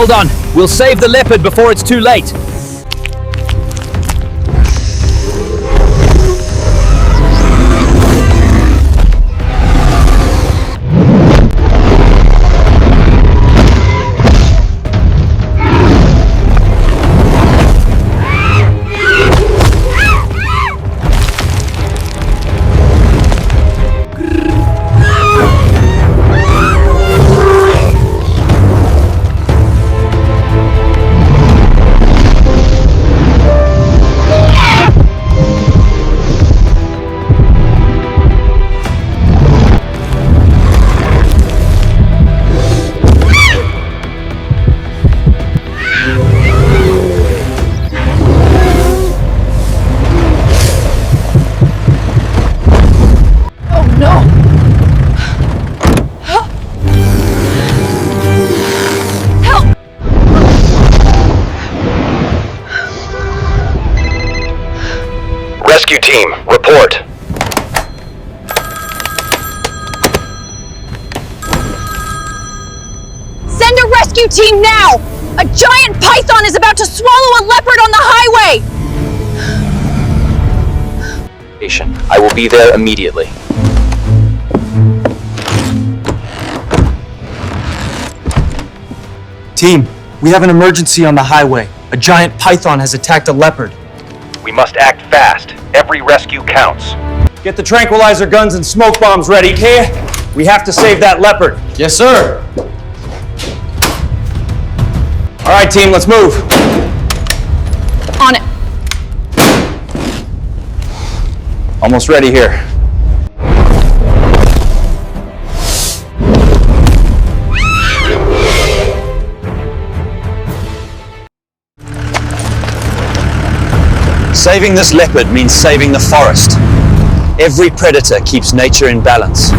Hold on, we'll save the leopard before it's too late. Rescue team, report. Send a rescue team now! A giant python is about to swallow a leopard on the highway! I will be there immediately. Team, we have an emergency on the highway. A giant python has attacked a leopard. We must act fast. Every rescue counts. Get the tranquilizer guns and smoke bombs ready, okay? We have to save that leopard. Yes, sir. All right, team, let's move. On it. Almost ready here. Saving this leopard means saving the forest. Every predator keeps nature in balance.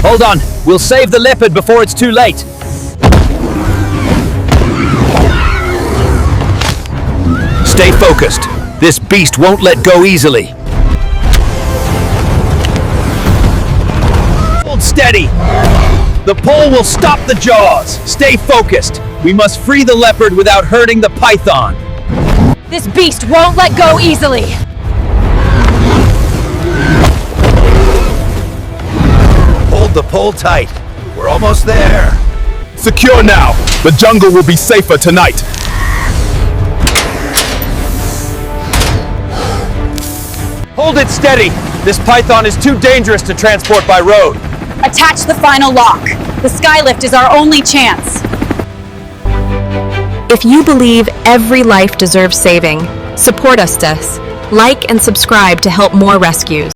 Hold on, we'll save the leopard before it's too late. Stay focused. This beast won't let go easily. Hold steady. The pole will stop the jaws. Stay focused. We must free the leopard without hurting the python. This beast won't let go easily. Hold the pole tight. We're almost there. Secure now. The jungle will be safer tonight. Hold it steady. This python is too dangerous to transport by road. Attach the final lock. The skylift is our only chance. If you believe every life deserves saving, support us, like and subscribe to help more rescues.